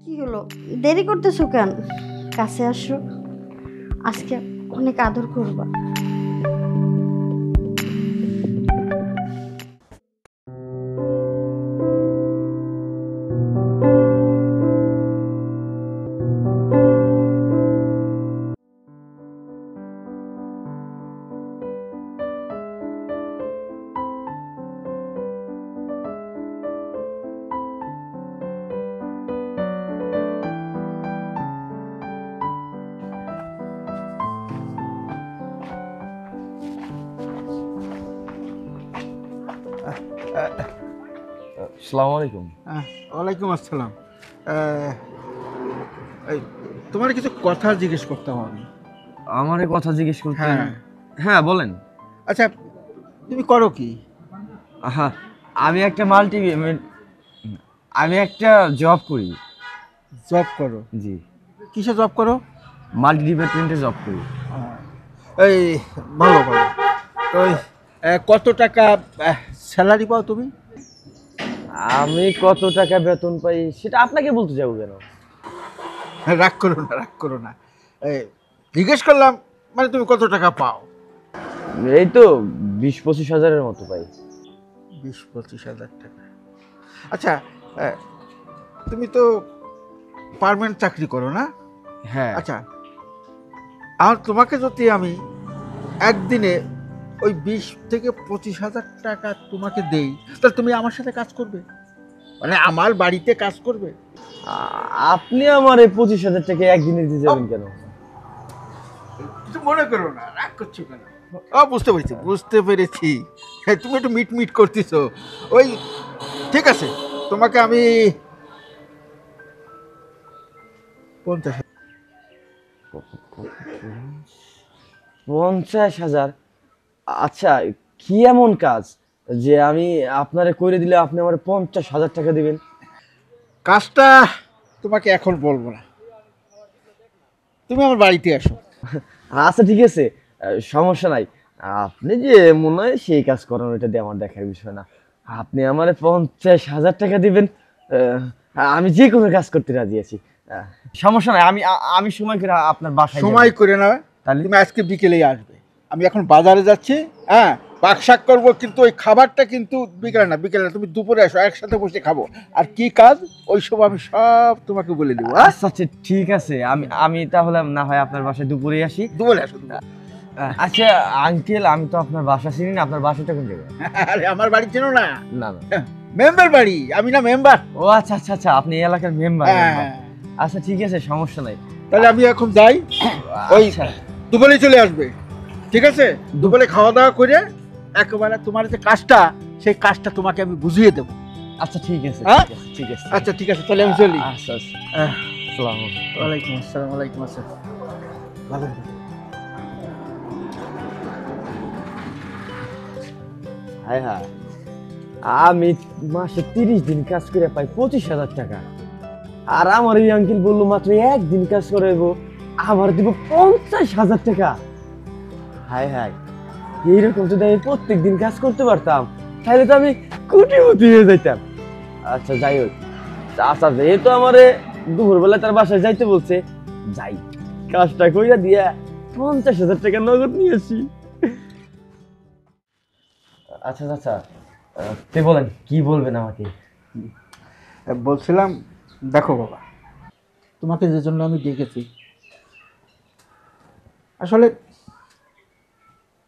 কি হলো, দেরি করতেছো কেন? কাছে আসো, আজকে অনেক আদর করবা। আসসালামু আলাইকুম। ওয়ালাইকুম আসসালাম। এই, তোমার কিছু কথা জিজ্ঞেস করতাম আমি। আমারে কথা জিজ্ঞেস করতেন? হ্যাঁ। হ্যাঁ বলেন। আচ্ছা, তুমি করো কি? হ্যাঁ, আমি একটা আমি একটা জব করি। জব করো? জি, কিসে জব করো? মাল্টি ডিপার্টমেন্টে জব করি। এই, ভালো ভালো। তো কত টাকা স্যালারি পাও তুমি? আমি কত টাকা বেতন পাই সেটা আপনাকে বলতে যাবো কেন? রাগ করো না, রাগ করো না। এই, জিজ্ঞেস করলাম মানে তুমি কত টাকা পাও? এই তো 20-25 হাজারের মতো পাই। 20-25 হাজার টাকা। আচ্ছা, তুমি তো পার্মানেন্ট চাকরি করো না? হ্যাঁ। আচ্ছা, আর তোমাকে যদি আমি একদিনে ওই 20-25 হাজার টাকা তোমাকে দেই, তাহলে তুমি আমার সাথে কাজ করবে? মানে আমার বাড়িতে কাজ করবে? আপনি আমার এই 25 হাজার টাকা একদিনে দিতে যাবেন কেন? কিছু মনে করো না, রাগ করছো কেন? বুঝতে পেরেছি, বুঝতে পেরেছি। হ্যাঁ, তুমি একটু মিট মিট করতেছো। ওই, ঠিক আছে, তোমাকে আমি 50,000। 50,000? আচ্ছা, কি এমন কাজ যে আমি আপনারে করে দিলে আপনি আমার 50,000 টাকা দিবেন? কাজটা তোমাকে এখন বলবো না, তুমি আমার বাড়িতে আসো। আচ্ছা ঠিক আছে, সমস্যা নাই। আপনি যে মনে হয় সেই কাজ করেন ওইটা দিয়ে আমার দেখার বিষয় না। আপনি আমার 50,000 টাকা দিবেন, আমি যে কোনো কাজ করতে রাজি আছি। সমস্যা নাই, আমি সময় করে আপনার বাসায় সময় করে না, তাহলে তুমি আজকে বিকেলেই আসবে। আমি এখন বাজারে যাচ্ছি, হ্যাঁ, পাকশাক করবো, কিন্তু ওই খাবারটা কিন্তু বিকেলে না, বিকেলে না, তুমি দুপুরে আসো, একসাথে বসে খাবো। আর কি কাজ ওই সব আমি সব তোমাকে বলে দেবো। আচ্ছা আচ্ছা ঠিক আছে, আমি তাহলে না হয় আপনার বাসায় দুপুরে আসি। দুপুরে আসো, দুপুরে। আচ্ছা আঙ্কেল, আমি তো আপনার বাসা চিনি না, আপনার বাসাটা কোন জায়গায়? আরে আমার বাড়ি চেনো না? না না। মেম্বার বাড়ি, আমি না মেম্বার। ও আচ্ছা আচ্ছা আচ্ছা, আপনি এই এলাকার মেম্বার। আচ্ছা ঠিক আছে, সমস্যা নাই। তাহলে আমি এখন যাই, ওই আচ্ছা দুপুরে চলে আসবে, ঠিক আছে? দুপুরে খাওয়া দাওয়া করে একেবারে তোমার যে কাজটা, সেই কাজটা তোমাকে আমি বুঝিয়ে দেবো। আচ্ছা ঠিক আছে, হ্যাঁ? ঠিক আছে। আচ্ছা ঠিক আছে, তাহলে আমি চলি। আচ্ছা আচ্ছা, আসসালামু আলাইকুম। ওয়ালাইকুম আসসালাম। ওয়ালাইকুম আসসালাম। ভালো থাকবেন। হ্যাঁ হ্যাঁ, আমি মাসে 30 দিন কাজ করে পাই 25,000 টাকা, আর আমার এই আঙ্কেল বললো মাত্র একদিন কাজ করাইবো আমার দিব 50,000 টাকা। হায় হায়, এইরকম যদি আমি প্রত্যেক দিন কাজ করতে পারতাম তাহলে তো আমি কোটিপতি হয়ে যাইতাম। আচ্ছা যাই হোক, আচ্ছা যেহেতু আমারে দুপুরবেলা তার বাসায় যাইতে বলছে, যাই কাজটা কইরা দিয়া 50,000 টাকা নগদ নিয়ে আসি। আচ্ছা আচ্ছা, তুই বলেন কি বলবেন আমাকে? বলছিলাম, দেখো বাবা, তোমাকে যে জন্য আমি ডেকেছি, আসলে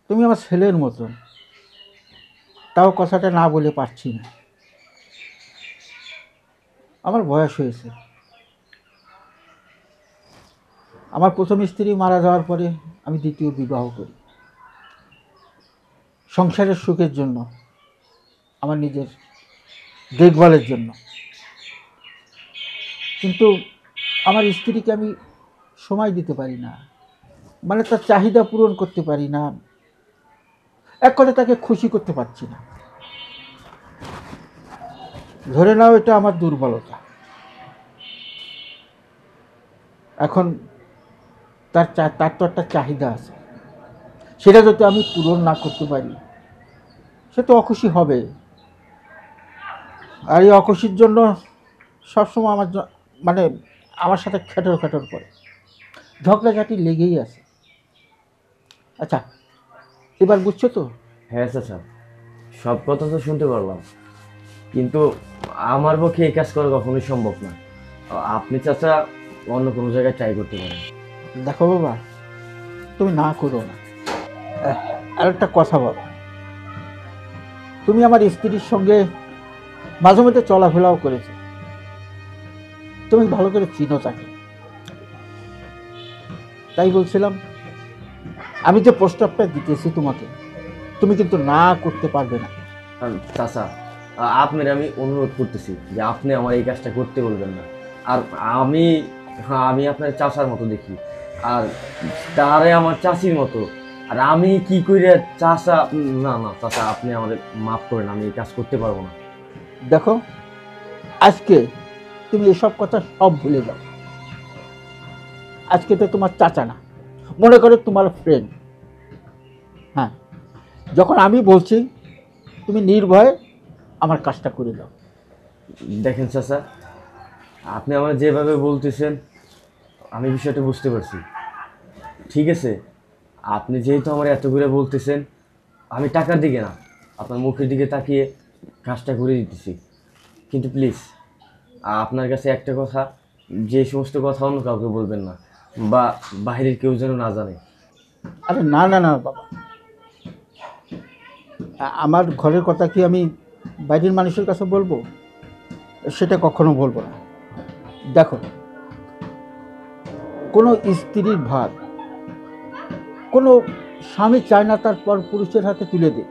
তুমি আমার ছেলের মতন, তাও কথাটা না বলে পারছি না। আমার বয়স হয়েছে, আমার প্রথম স্ত্রী মারা যাওয়ার পরে আমি দ্বিতীয় বিবাহ করি সংসারের সুখের জন্য, আমার নিজের দেখভালের জন্য। কিন্তু আমার স্ত্রীকে আমি সময় দিতে পারি না, মানে তার চাহিদা পূরণ করতে পারি না, এক কথায় তাকে খুশি করতে পারছি না। ধরে নাও এটা আমার দুর্বলতা। এখন তার তো একটা চাহিদা আছে, সেটা যদি আমি পূরণ না করতে পারি সে তো অখুশি হবে। আর এই অখুশির জন্য সবসময় আমার মানে আমার সাথে খেটর খেটর করে, ঝগড়াঝাটি লেগেই আছে। আচ্ছা, এবার বুঝছো তো? হ্যাঁ চাচা, সব কথা তো শুনতে পারলাম, কিন্তু আমার পক্ষে এই কাজ করা কখনোই সম্ভব না। আপনি চাচা অন্য কোনো জায়গায় ট্রাই করতে পারেন। দেখো বাবা, তুমি না করো না। আর একটা কথা বাবা, তুমি আমার স্ত্রীর সঙ্গে মাঝে মধ্যে চলাফেরাও করেছো, তুমি ভালো করে চিনো তাকে। তাই বলছিলাম, আমি যে প্রস্তাবটা দিতেছি তোমাকে, তুমি কিন্তু না করতে পারবে না। চাচা, আপনার আমি অনুরোধ করতেছি যে আপনি আমার এই কাজটা করতে বলবেন না। আর আমি, হ্যাঁ, আমি আপনার চাচার মতো দেখি, আর তারে আমার চাচির মতো। আর আমি কি করে চাচা, না না চাচা, আপনি আমাদের মাফ করেন, আমি এই কাজ করতে পারবো না। দেখো, আজকে তুমি এসব কথা সব ভুলে যাও। আজকে তো তোমার চাচা না, মনে করো তোমার ফ্রেন্ড। হ্যাঁ, যখন আমি বলছি তুমি নির্ভয়ে আমার কাজটা করে দাও। দেখেন চাচা, আপনি আমার যেভাবে বলতেছেন আমি বিষয়টা বুঝতে পারছি, ঠিক আছে। আপনি যেহেতু আমার এত করে বলতেছেন, আমি টাকার দিকে না, আপনার মুখের দিকে তাকিয়ে কাজটা করে দিতেছি। কিন্তু প্লিজ আপনার কাছে একটা কথা, যে সমস্ত কথা অন্য কাউকে বলবেন না, বা বাইরের কেউ যেন না জানে। আরে না না না বাবা, আমার ঘরের কথা কি আমি বাইরের মানুষের কাছে বলবো? সেটা কখনো বলবো না। দেখো, কোনো স্ত্রীর ভার কোনো স্বামী চায় না তার পর পুরুষের হাতে তুলে দে।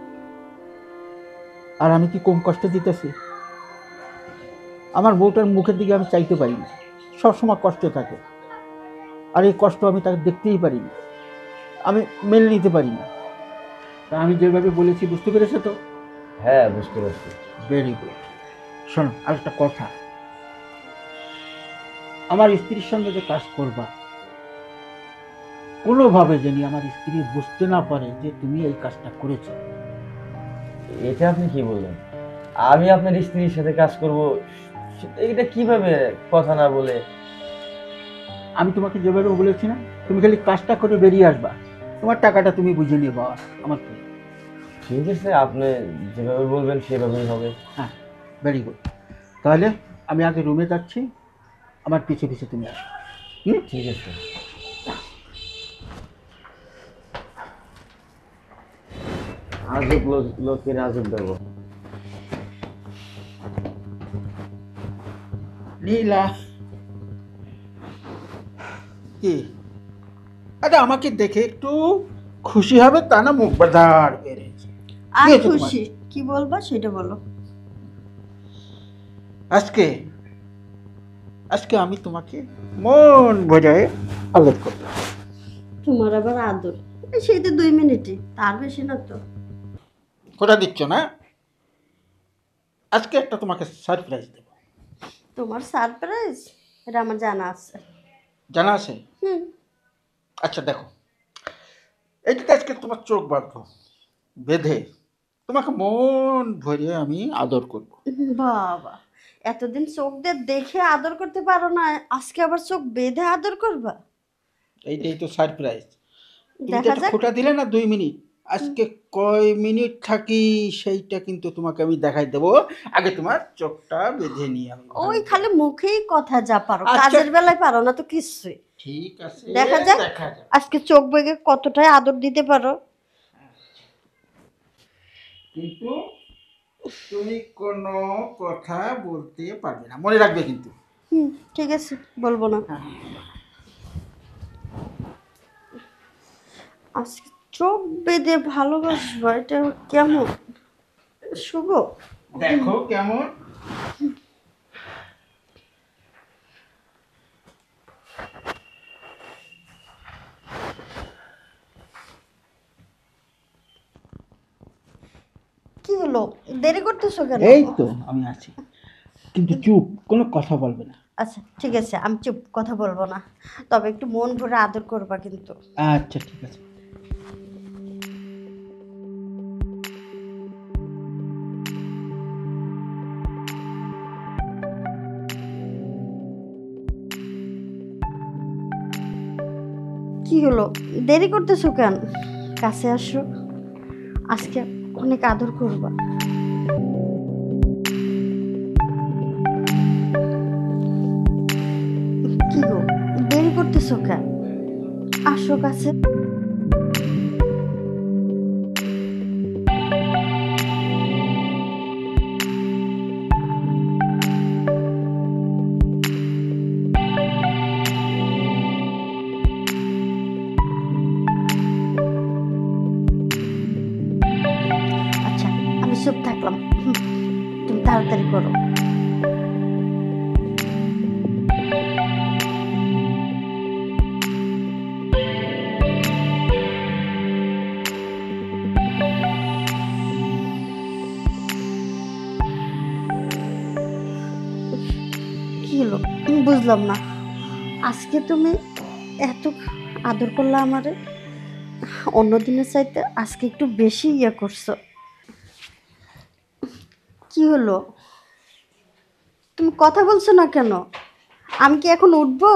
আর আমি কি কম কষ্ট দিতেছি? আমার বউটার মুখের দিকে আমি চাইতে পারি না, সবসময় কষ্ট থাকে। আর এই কষ্ট আমি তাকে দেখতেই পারি না, আমি মেনে নিতে পারি না। তা আমি যেভাবে বলেছি বুঝতে পেরেছো তো? হ্যাঁ, বুঝতে পারছি। Very good. শোনো, আর একটা কথা, আমার স্ত্রীর সঙ্গে যে কাজ করবা, কোনোভাবে যেন আমার স্ত্রী বুঝতে না পারে যে তুমি এই কাজটা করেছো। এটা আপনি কি বললেন? আমি আপনার স্ত্রীর সাথে কাজ করব, এটা কিভাবে কথা না বলে? আমি তোমাকে যেভাবে বলেছি না, তুমি খালি কাজটা করে বেরিয়ে আসবা, তোমার টাকাটা তুমি বুঝে নিয়ে বাবা আমার থেকে। ঠিক আছে, আপনি যেভাবে বলবেন সেভাবেই হবে। হ্যাঁ, ভেরি গুড। তাহলে আমি আগে রুমে যাচ্ছি, আমার পিছে পিছে তুমি আসো। ঠিক আছে। আজব লোকের আজব ব্যবহার। নীলা, কি? আরে আমাকে দেখে একটু খুশি হবে তা না, মুখ বাজার বেড়েছে। আর কি হয়েছে তোমার? খুশি কি বলবা সেটা বলো। আজকে আজকে আমি তোমাকে মন ভরে আদর করব। তোমার আবার আদর? সেই তো 2 মিনিটই, তার বেশি না তো। কোথা দিচ্ছ না? আজকে একটা তোমাকে সারপ্রাইজ দেব। তোমার সারপ্রাইজ? এটা আমার জানা আছে। জানা আছে? হুম। আচ্ছা দেখো, এইটা আজকে তোমার চোখ বাঁধবো, বেঁধে তোমাকে মন ভরে আমি আদর করব। বাবা, এতদিন চোখ দিয়ে দেখে আদর করতে পারো না, আজকে আবার চোখ বেঁধে আদর করবা? এইটাই তো সারপ্রাইজ। তুমি দেখা যেটা যাক। খোটা দিলে না 2 মিনিট, আজকে কয় মিনিট থাকি সেইটা কিন্তু তোমাকে আমি দেখাই দেবো। আগে তোমার চোখটা বেঁধে নিয়ে আমি ওই খালি মুখেই কথা যা পারো, আচ্ছা। কাজের বেলায় পারো না তো কিছুই। ঠিক আছে, দেখা যাক দেখা যাক। আজকে চোখ বেঁধে কতটাই আদর দিতে পারো। কিন্তু তুমি কোনো কথা বলতে পারবে না, মনে রাখবে কিন্তু। হুম, ঠিক আছে, বলবো না। আজকে চোখ বেঁধে ভালোবাসবো, এটা কেমন শুভ? দেখো কেমন। কি হলো, দেরি করতেছো কেন? এই তো আমি আছি, কিন্তু চুপ, কোনো কথা বলবে না। আচ্ছা ঠিক আছে, আমি চুপ, কথা বলবো না, তবে একটু মন ভরে আদর করবা কিন্তু। আচ্ছা ঠিক আছে। কি হলো, দেরি করতেছো কেন? কাছে আসো, আজকে অনেক আদর করবা। কি গো, দেরি করতেছো কেন? আসো কাছে। আচ্ছা, আমি চুপ থাকলাম। তুমি তাড়াতাড়ি করো। কি হলো, বুঝলাম না। আজকে তুমি এত আদর করলে আমারে, অন্য দিনের চাইতে আজকে একটু বেশি ইয়ে করছো। কি হলো, তুমি কথা বলছো না কেন? আমি কি এখন উঠবো?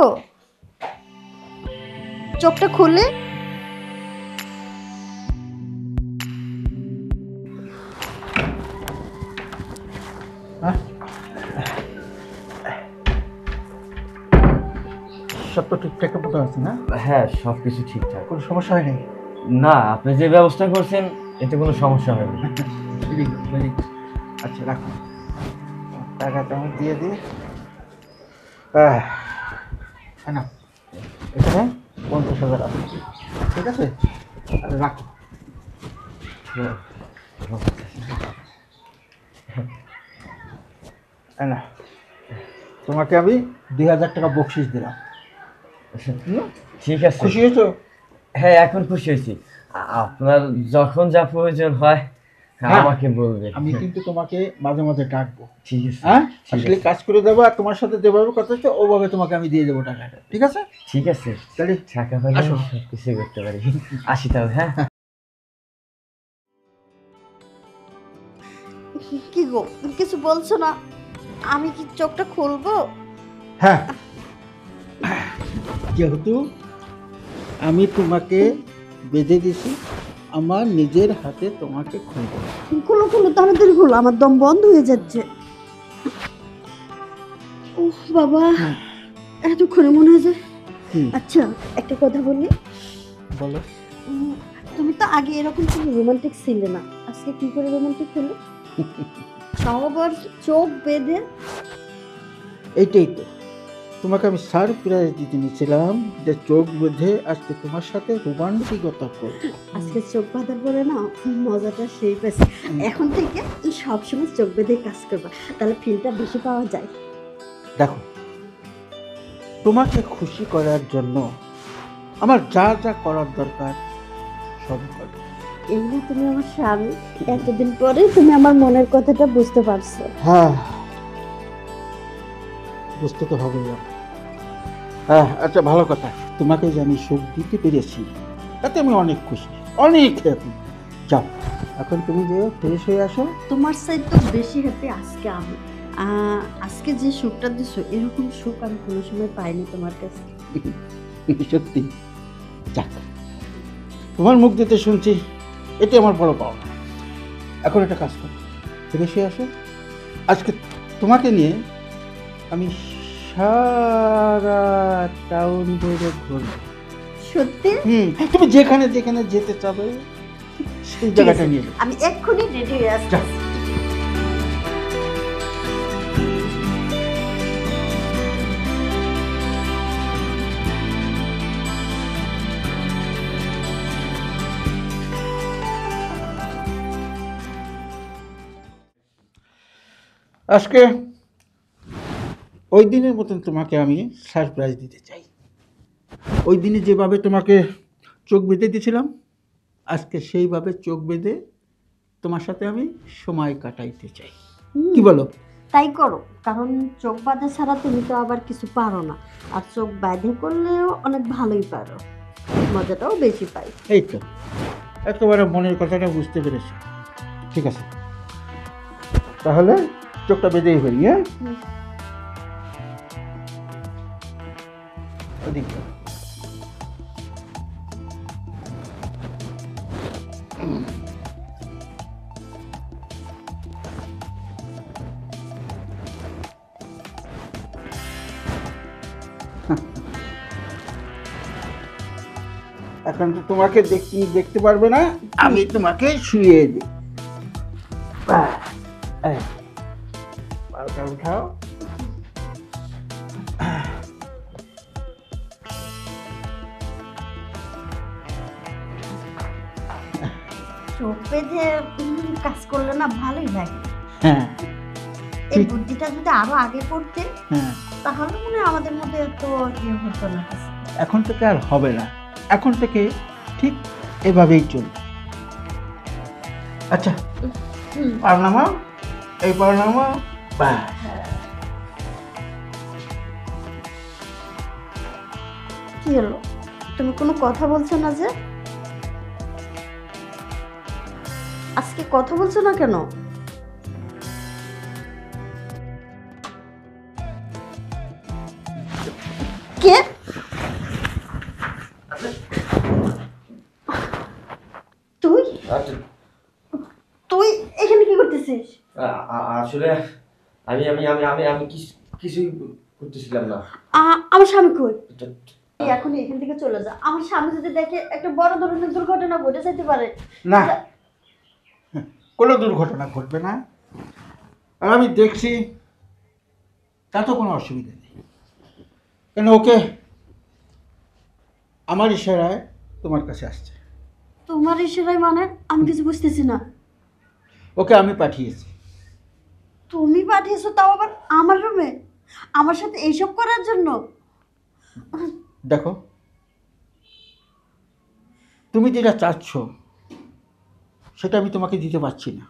চোখটা খুলে। হ্যাঁ, সব তো ঠিকঠাক মতো আছে না? হ্যাঁ, সবকিছু ঠিকঠাক। কোনো সমস্যা হয়নি? না, আপনি যে ব্যবস্থা করছেন এতে কোনো সমস্যা হয়নি। Very good, very good. আচ্ছা রাখো, টাকাটা আমি দিয়ে দিই। না, এখানে 50,000 আছে, ঠিক আছে? আরে রাখো। না, তোমাকে আমি 2,000 টাকা বকশিস দিলাম। ঠিক আছে। খুশি হয়েছো? হ্যাঁ, এখন খুশি হয়েছি। আপনার যখন যা প্রয়োজন হয় হ্যাঁ, আমাকে বলবে। আমি কিন্তু তোমাকে মাঝে মাঝে ডাকবো। ঠিক আছে। হ্যাঁ, ঠিক আসলে আছে। কাজ করে দেবো, আর তোমার সাথে যেভাবে কথা হচ্ছে ওভাবে তোমাকে আমি দিয়ে দেবো টাকাটা, ঠিক আছে? ঠিক আছে, তাহলে টাকা পাইলে আসো। সবকিছু করতে পারি। আসি তাহলে। হ্যাঁ। কি গো, কিছু বলছো না? আমি কি চোখটা খুলবো? হ্যাঁ, যেহেতু আমি তোমাকে বেঁধে দিছি, আমার নিজের হাতে তোমাকে খুলবো। খুলো খুলো, তাড়াতাড়ি খুলো, আমার দম বন্ধ হয়ে যাচ্ছে। উফ বাবা, এতক্ষণে মনে হয় যে। আচ্ছা, একটা কথা বলি। বলো। তুমি তো আগে এরকম কোনো রোমান্টিক ছিলে না, আজকে কি করে রোমান্টিক হলো? তাও আবার চোখ বেঁধে। এইটাই তো তোমাকে আমি সারপ্রাইজ দিতে নিয়েছিলাম, যে চোখ বেঁধে আজকে তোমার সাথে রোমান্টিকতা করবো। আজকে চোখ বাঁধার পরে না মজাটা সেই পেয়েছে। এখন থেকে সবসময় চোখ বেঁধে কাজ করবা, তাহলে ফিলটা বেশি পাওয়া যায়। দেখো, তোমাকে খুশি করার জন্য আমার যা যা করার দরকার সব করবো। এমনি তুমি আমার স্বামী, এতদিন পরে তুমি আমার মনের কথাটা বুঝতে পারছো। হ্যাঁ, বুঝতে তো হবেই। হ্যাঁ, আচ্ছা ভালো কথা, তোমাকে যে আমি সুখ দিতে পেরেছি তাতে আমি অনেক খুশি, অনেক হ্যাপি। যাও, এখন তুমি যে ফ্রেশ হয়ে আসো। তোমার চাইতে বেশি হ্যাপি আজকে আমি। আজকে যে সুখটা দিছো, এরকম সুখ আমি কোনো সময় পাইনি তোমার কাছে। সত্যি? যাক, তোমার মুখ দিতে শুনছি, এটা আমার বড় পাওনা। এখন একটা কাজ করো, ফ্রেশ হয়ে আসো। আজকে তোমাকে নিয়ে আমি সারা টাউন ঘুরে ঘুরবো। সত্যি? তুমি যেখানে যেখানে যেতে চাবে সেই জায়গাটা নিয়ে যাও। আমি এক্ষুনি রেডি হয়ে আসছি। যাও। আজকে ওই দিনের মতন তোমাকে আমি সারপ্রাইজ দিতে চাই। ওই দিনে যেভাবে তোমাকে চোখ বেঁধে দিয়েছিলাম, আজকে সেইভাবে চোখ বেঁধে তোমার সাথে আমি সময় কাটাইতে চাই। কি বলো? তাই করো, কারণ চোখ বাঁধা ছাড়া তুমি তো আবার কিছু পারো না, আর চোখ বাঁধে করলেও অনেক ভালোই পারো, মজাটাও বেশি পাই। এই তো একেবারে মনের কথাটা বুঝতে পেরেছি। ঠিক আছে, তাহলে চোখটা বেঁধেই ফেলি। হ্যাঁ, ওদিকে এখন তো তোমাকে দেখতে পারবে না, আমি তোমাকে শুয়ে দিই। এই, পাটা উঠাও। চোখ বেঁধে কাজ করলে না ভালোই লাগে। হ্যাঁ এই ঠিক। বুদ্ধিটা যদি আরো আগে করতে হ্যাঁ, তাহলে মনে হয় আমাদের মধ্যে এত ইয়ে হতো না। এখন থেকে আর হবে না, এখন থেকে ঠিক এভাবেই চলবে। আচ্ছা, পার নামাও, এই পার নামাও। বাহ, কি হলো, তুমি কোনো কথা বলছো না যে? আজকে কথা বলছো না কেন? কে? তুই তুই এখানে কি করতেছিস? আসলে আমি আমি আমি আমি আমি কিছুই করতেছিলাম না। আমার স্বামী কই? এই এখন এখান থেকে চলে যা। আমার স্বামী যদি দেখে একটা বড় ধরনের দুর্ঘটনা ঘটে যেতে পারে। না, কোনো দুর্ঘটনা ঘটবে না, আর আমি দেখছি তাতে কোনো অসুবিধা নেই। কেন, ওকে আমার ইশারায় তোমার কাছে আসছে। তোমার ইশারায় মানে? আমি কিছু বুঝতেছি না। ওকে আমি পাঠিয়েছি। তুমি পাঠিয়েছো, তাও আবার আমার রুমে, আমার সাথে এইসব করার জন্য? দেখো, তুমি যেটা চাচ্ছ সেটা আমি তোমাকে দিতে পারছি না,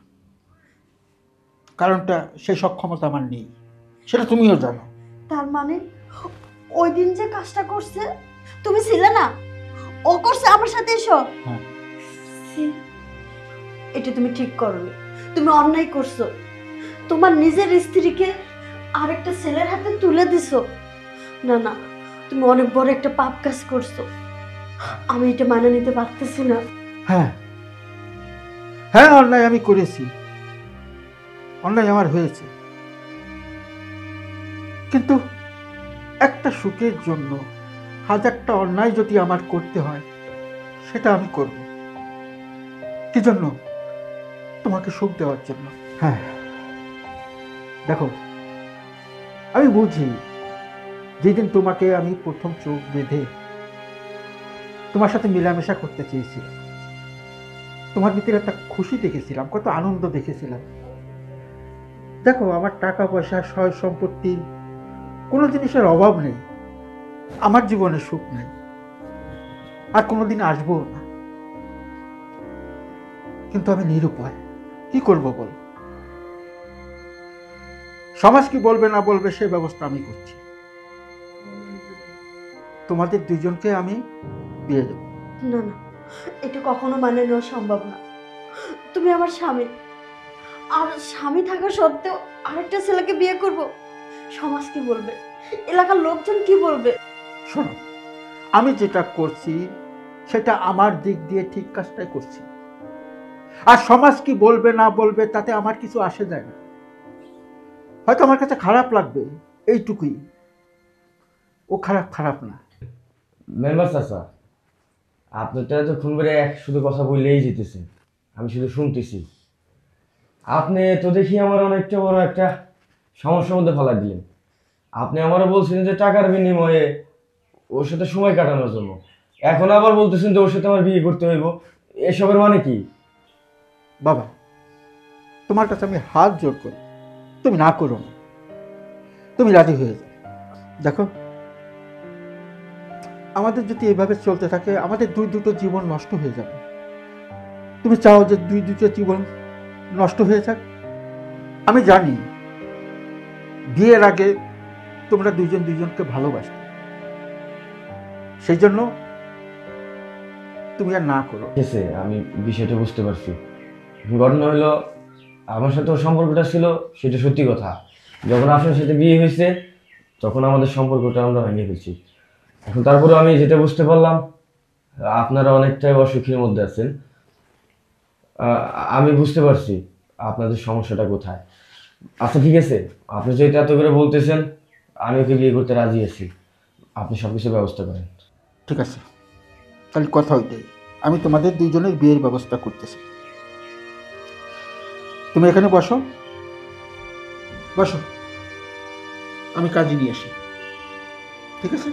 কারণটা সেই সক্ষমতা আমার নেই, সেটা তুমিও জানো। তার মানে ওই দিন যে কাজটা করছে তুমি ছিলে না? ও করছে আমার সাথে এসব? হ্যাঁ। এটা তুমি ঠিক করোনি, তুমি অন্যায় করছো। তোমার নিজের স্ত্রীকে আরেকটা ছেলের হাতে তুলে দিছো। না না, তুমি অনেক বড় একটা পাপ কাজ করছো। আমি এটা মানে নিতে পারতেছি না। হ্যাঁ হ্যাঁ, অন্যায় আমি করেছি, অন্যায় আমার হয়েছে, কিন্তু একটা সুখের জন্য হাজারটা অন্যায় যদি আমার করতে হয় সেটা আমি করব। কি জন্য? তোমাকে সুখ দেওয়ার জন্য। হ্যাঁ, দেখো, আমি বুঝি যেদিন তোমাকে আমি প্রথম চোখ বেঁধে তোমার সাথে মেলামেশা করতে চেয়েছিলাম, তোমার ভিতরে একটা খুশি দেখেছিলাম, কত আনন্দ দেখেছিলাম। দেখো, আমার টাকা পয়সা, সয় সম্পত্তি, কোনো জিনিসের অভাব নেই, আমার জীবনে সুখ নেই, আর কোনোদিন আসবো না। কিন্তু আমি নিরুপায়, কি করব বল? সমাজ কি বলবে না বলবে সে ব্যবস্থা আমি করছি। তোমাদের দুজনকে আমি বিয়ে দেব। না না, এটা কখনো মানে নেওয়া সম্ভব না। তুমি আমার স্বামী, আর স্বামী থাকা সত্ত্বেও আরেকটা ছেলেকে বিয়ে করব? সমাজ কি বলবে? এলাকার লোকজন কি বলবে? শোনো, আমি যেটা করছি সেটা আমার দিক দিয়ে ঠিক কাজটাই করছি, আর সমাজ কি বলবে না বলবে তাতে আমার কিছু আসে যায় না। হয়তো আমার কাছে খারাপ লাগবে, এইটুকুই, ও খারাপ না। মেম্বার চাচা, আপনি তো এতক্ষণ করে শুধু কথা বললেই যেতেছেন, আমি শুধু শুনতেছি। আপনি তো দেখি আমার অনেকটা বড় একটা সমস্যার মধ্যে ফেলা দিলেন। আপনি আমারও বলছিলেন যে টাকার বিনিময়ে ওর সাথে সময় কাটানোর জন্য, এখন আবার বলতেছেন যে ওর সাথে আমার বিয়ে করতে হইব। এসবের মানে কি? বাবা, তোমার কাছে আমি হাত জোর করি, তুমি না করো না, তুমি রাজি হয়ে যাও। দেখো, আমাদের যদি এভাবে চলতে থাকে আমাদের দুটো জীবন নষ্ট হয়ে যাবে। তুমি চাও যে দুটো জীবন নষ্ট হয়ে যাক? আমি জানি বিয়ের আগে তোমরা দুজনকে ভালোবাসো, সেই জন্য তুমি আর না করো। ঠিক আছে, আমি বিষয়টা বুঝতে পারছি। ঘটনা হলো, আমার সাথে ওর সম্পর্কটা ছিল সেটা সত্যি কথা। যখন আপনার সাথে বিয়ে হয়েছে তখন আমাদের সম্পর্কটা আমরা ভেঙে ফেলছি। এখন তারপরে আমি যেটা বুঝতে পারলাম, আপনারা অনেকটাই অসুখের মধ্যে আছেন। আমি বুঝতে পারছি আপনাদের সমস্যাটা কোথায়। আচ্ছা ঠিক আছে, আপনি যেহেতু এত করে বলতেছেন, আমি ওকে বিয়ে করতে রাজি আছি। আপনি সব কিছু ব্যবস্থা করেন। ঠিক আছে, তাহলে কথা ওইটাই, আমি তোমাদের দুইজনের বিয়ের ব্যবস্থা করতেছি। তুমি এখানে বসো, বসো, আমি কাজে নিয়ে আসি, ঠিক আছে?